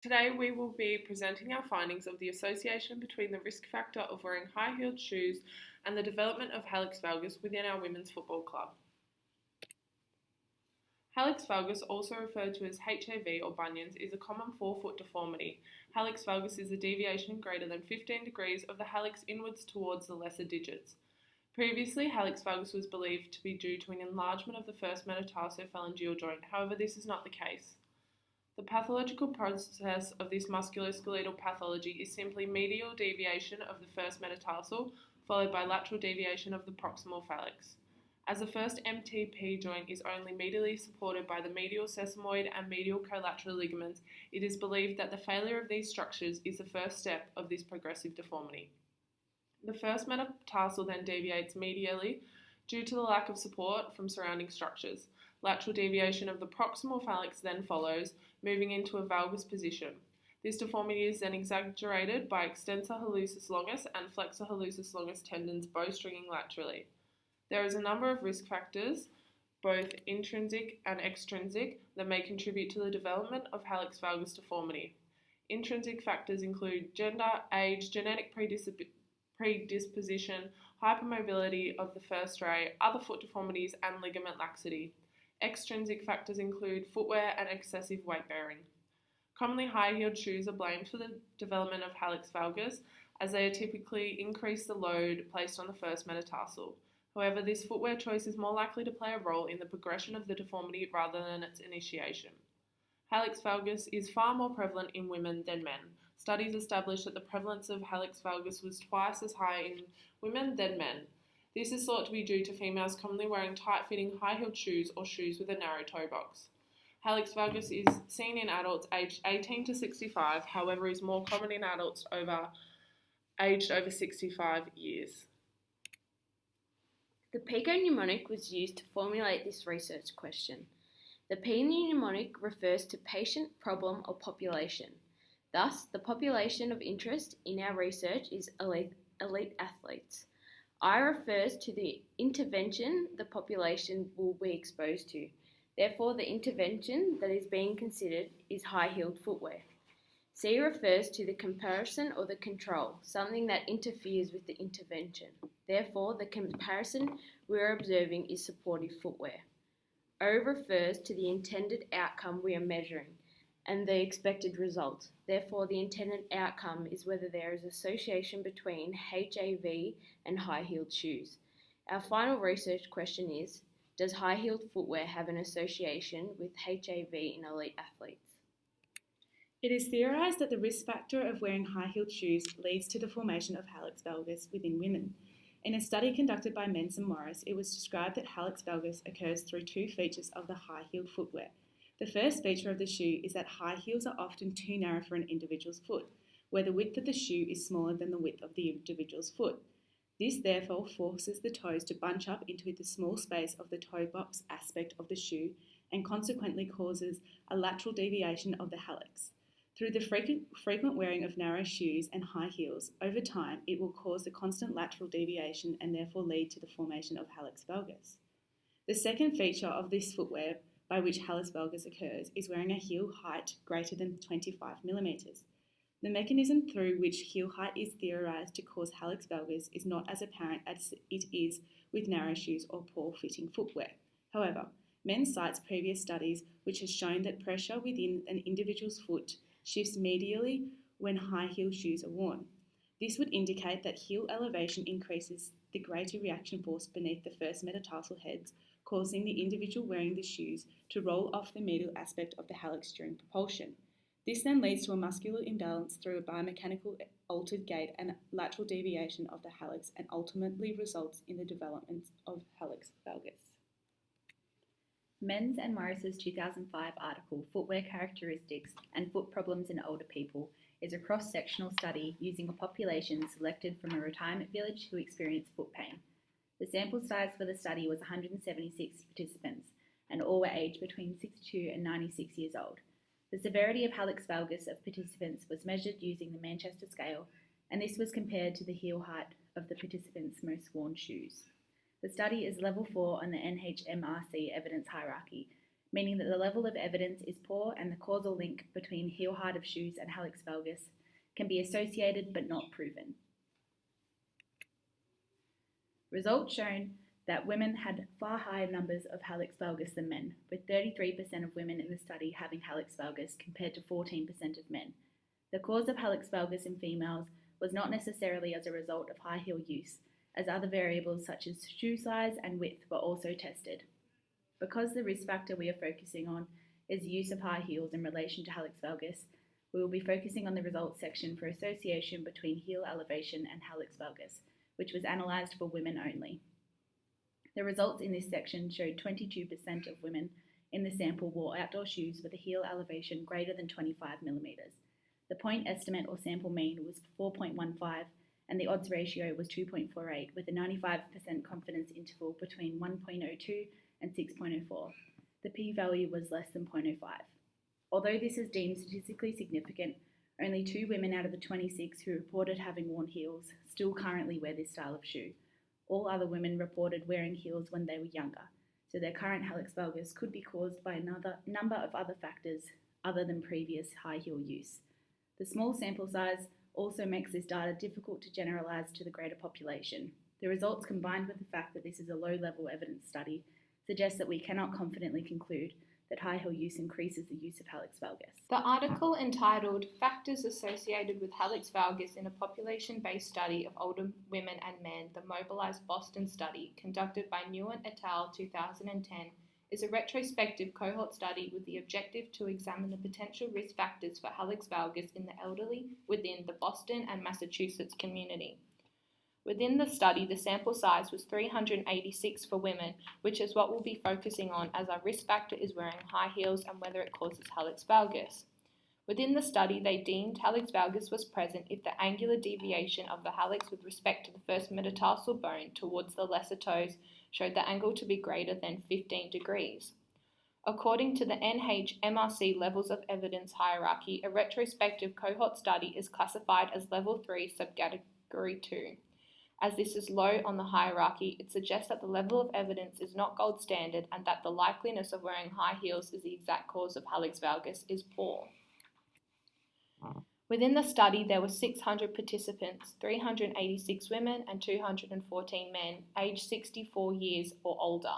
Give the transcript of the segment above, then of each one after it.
Today we will be presenting our findings of the association between the risk factor of wearing high-heeled shoes and the development of hallux valgus within our women's football club. Hallux valgus, also referred to as HAV or bunions, is a common forefoot deformity. Hallux valgus is a deviation greater than 15 degrees of the hallux inwards towards the lesser digits. Previously, hallux valgus was believed to be due to an enlargement of the first metatarso-phalangeal joint. However, this is not the case. The pathological process of this musculoskeletal pathology is simply medial deviation of the first metatarsal, followed by lateral deviation of the proximal phalanx. As the first MTP joint is only medially supported by the medial sesamoid and medial collateral ligaments, it is believed that the failure of these structures is the first step of this progressive deformity. The first metatarsal then deviates medially due to the lack of support from surrounding structures. Lateral deviation of the proximal phalanx then follows, moving into a valgus position. This deformity is then exaggerated by extensor hallucis longus and flexor hallucis longus tendons bowstringing laterally. There is a number of risk factors, both intrinsic and extrinsic, that may contribute to the development of hallux valgus deformity. Intrinsic factors include gender, age, genetic predisposition, hypermobility of the first ray, other foot deformities, and ligament laxity. Extrinsic factors include footwear and excessive weight bearing. Commonly, high-heeled shoes are blamed for the development of hallux valgus, as they typically increase the load placed on the first metatarsal. However, this footwear choice is more likely to play a role in the progression of the deformity rather than its initiation. Hallux valgus is far more prevalent in women than men. Studies established that the prevalence of hallux valgus was twice as high in women than men. This is thought to be due to females commonly wearing tight-fitting high-heeled shoes or shoes with a narrow toe box. Hallux valgus is seen in adults aged 18 to 65, however is more common in adults aged over 65 years. The PICO mnemonic was used to formulate this research question. The P mnemonic refers to patient, problem, or population. Thus, the population of interest in our research is elite athletes. I refers to the intervention the population will be exposed to. Therefore, the intervention that is being considered is high-heeled footwear. C refers to the comparison or the control, something that interferes with the intervention. Therefore, the comparison we are observing is supportive footwear. O refers to the intended outcome we are measuring and the expected result. Therefore, the intended outcome is whether there is association between HAV and high-heeled shoes. Our final research question is, does high-heeled footwear have an association with HAV in elite athletes? It is theorised that the risk factor of wearing high-heeled shoes leads to the formation of hallux valgus within women. In a study conducted by Menz and Morris, it was described that hallux valgus occurs through two features of the high-heeled footwear. The first feature of the shoe is that high heels are often too narrow for an individual's foot, where the width of the shoe is smaller than the width of the individual's foot. This therefore forces the toes to bunch up into the small space of the toe box aspect of the shoe and consequently causes a lateral deviation of the hallux. Through the frequent wearing of narrow shoes and high heels, over time it will cause the constant lateral deviation and therefore lead to the formation of hallux valgus. The second feature of this footwear by which hallux valgus occurs is wearing a heel height greater than 25 millimeters. The mechanism through which heel height is theorized to cause hallux valgus is not as apparent as it is with narrow shoes or poor-fitting footwear. However, Menz cites previous studies which has shown that pressure within an individual's foot shifts medially when high-heel shoes are worn. This would indicate that heel elevation increases the greater reaction force beneath the first metatarsal heads, causing the individual wearing the shoes to roll off the medial aspect of the hallux during propulsion. This then leads to a muscular imbalance through a biomechanical altered gait and lateral deviation of the hallux and ultimately results in the development of hallux valgus. Menz and Morris's 2005 article, Footwear Characteristics and Foot Problems in Older People, is a cross-sectional study using a population selected from a retirement village who experienced foot pain. The sample size for the study was 176 participants, and all were aged between 62 and 96 years old. The severity of hallux valgus of participants was measured using the Manchester scale, and this was compared to the heel height of the participants' most worn shoes. The study is level 4 on the NHMRC evidence hierarchy, meaning that the level of evidence is poor and the causal link between heel height of shoes and hallux valgus can be associated but not proven. Results shown that women had far higher numbers of hallux valgus than men, with 33% of women in the study having hallux valgus compared to 14% of men. The cause of hallux valgus in females was not necessarily as a result of high heel use, as other variables such as shoe size and width were also tested. Because the risk factor we are focusing on is the use of high heels in relation to hallux valgus, we will be focusing on the results section for association between heel elevation and hallux valgus, which was analysed for women only. The results in this section showed 22% of women in the sample wore outdoor shoes with a heel elevation greater than 25 millimetres. The point estimate or sample mean was 4.15 and the odds ratio was 2.48 with a 95% confidence interval between 1.02 and 6.04. The p-value was less than 0.05. Although this is deemed statistically significant, only 2 women out of the 26 who reported having worn heels still currently wear this style of shoe. All other women reported wearing heels when they were younger, so their current hallux valgus could be caused by another number of other factors other than previous high heel use. The small sample size also makes this data difficult to generalise to the greater population. The results, combined with the fact that this is a low-level evidence study, suggest that we cannot confidently conclude that high heel use increases the use of hallux valgus. The article entitled Factors Associated with Hallux Valgus in a Population-Based Study of Older Women and Men, the Mobilized Boston Study, conducted by Nguyen et al. 2010, is a retrospective cohort study with the objective to examine the potential risk factors for hallux valgus in the elderly within the Boston and Massachusetts community. Within the study, the sample size was 386 for women, which is what we'll be focusing on as our risk factor is wearing high heels and whether it causes hallux valgus. Within the study, they deemed hallux valgus was present if the angular deviation of the hallux with respect to the first metatarsal bone towards the lesser toes showed the angle to be greater than 15 degrees. According to the NHMRC Levels of Evidence Hierarchy, a retrospective cohort study is classified as Level 3 subcategory 2. As this is low on the hierarchy, it suggests that the level of evidence is not gold standard and that the likeliness of wearing high heels is the exact cause of hallux valgus is poor. Within the study, there were 600 participants, 386 women and 214 men, aged 64 years or older.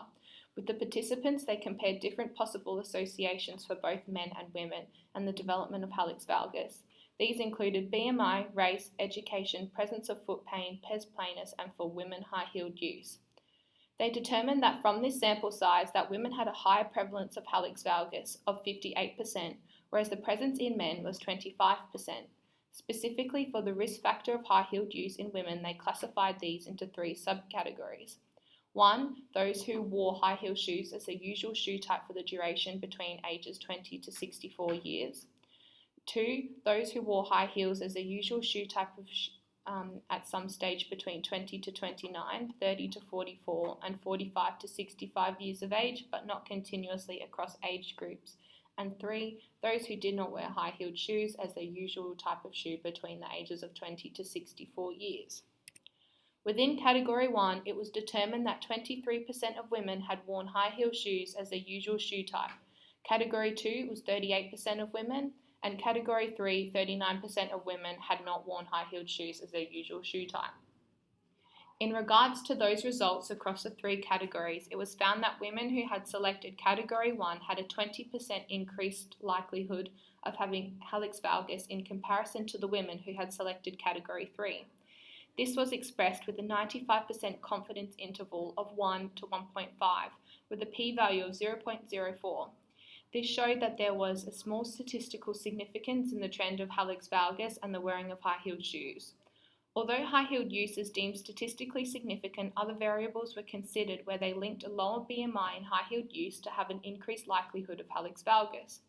With the participants, they compared different possible associations for both men and women and the development of hallux valgus. These included BMI, race, education, presence of foot pain, pes planus, and for women high-heeled use. They determined that from this sample size that women had a higher prevalence of hallux valgus of 58%, whereas the presence in men was 25%. Specifically for the risk factor of high-heeled use in women, they classified these into 3 subcategories. 1, those who wore high-heel shoes as their usual shoe type for the duration between ages 20 to 64 years. 2, those who wore high heels as their usual shoe type of at some stage between 20 to 29, 30 to 44, and 45 to 65 years of age, but not continuously across age groups. And 3, those who did not wear high-heeled shoes as their usual type of shoe between the ages of 20 to 64 years. Within Category 1, it was determined that 23% of women had worn high-heel shoes as their usual shoe type. Category 2 was 38% of women, and Category 3, 39% of women had not worn high-heeled shoes as their usual shoe type. In regards to those results across the 3 categories, it was found that women who had selected Category 1 had a 20% increased likelihood of having hallux valgus in comparison to the women who had selected Category 3. This was expressed with a 95% confidence interval of 1 to 1.5, with a p-value of 0.04. This showed that there was a small statistical significance in the trend of hallux valgus and the wearing of high-heeled shoes. Although high-heeled use is deemed statistically significant, other variables were considered where they linked a lower BMI in high-heeled use to have an increased likelihood of hallux valgus.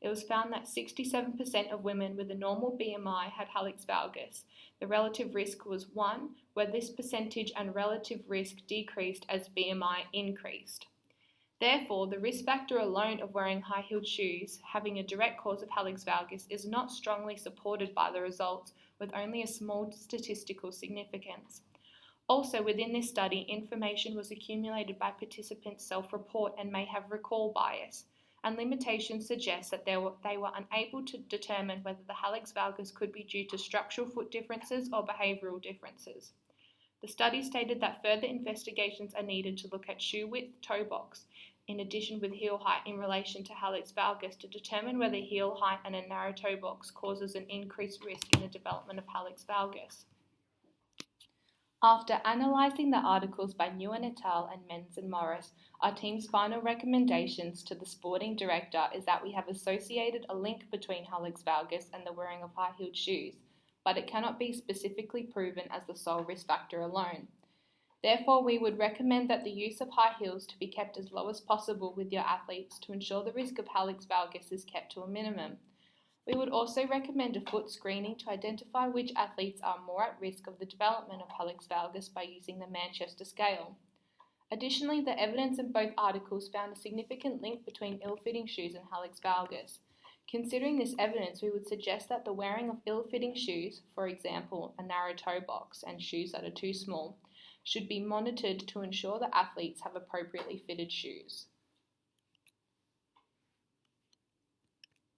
It was found that 67% of women with a normal BMI had hallux valgus. The relative risk was 1, where this percentage and relative risk decreased as BMI increased. Therefore, the risk factor alone of wearing high-heeled shoes having a direct cause of hallux valgus is not strongly supported by the results, with only a small statistical significance. Also, within this study, information was accumulated by participants' self-report and may have recall bias. and limitations suggest that they were unable to determine whether the hallux valgus could be due to structural foot differences or behavioural differences. The study stated that further investigations are needed to look at shoe width, toe box, in addition with heel height in relation to hallux valgus to determine whether heel height and a narrow toe box causes an increased risk in the development of hallux valgus. After analysing the articles by Nguyen et al. And Menz and Morris, our team's final recommendations to the sporting director is that we have associated a link between hallux valgus and the wearing of high-heeled shoes, but it cannot be specifically proven as the sole risk factor alone. Therefore, we would recommend that the use of high heels to be kept as low as possible with your athletes to ensure the risk of hallux valgus is kept to a minimum. We would also recommend a foot screening to identify which athletes are more at risk of the development of hallux valgus by using the Manchester scale. Additionally, the evidence in both articles found a significant link between ill-fitting shoes and hallux valgus. Considering this evidence, we would suggest that the wearing of ill-fitting shoes, for example, a narrow toe box and shoes that are too small, should be monitored to ensure that athletes have appropriately fitted shoes.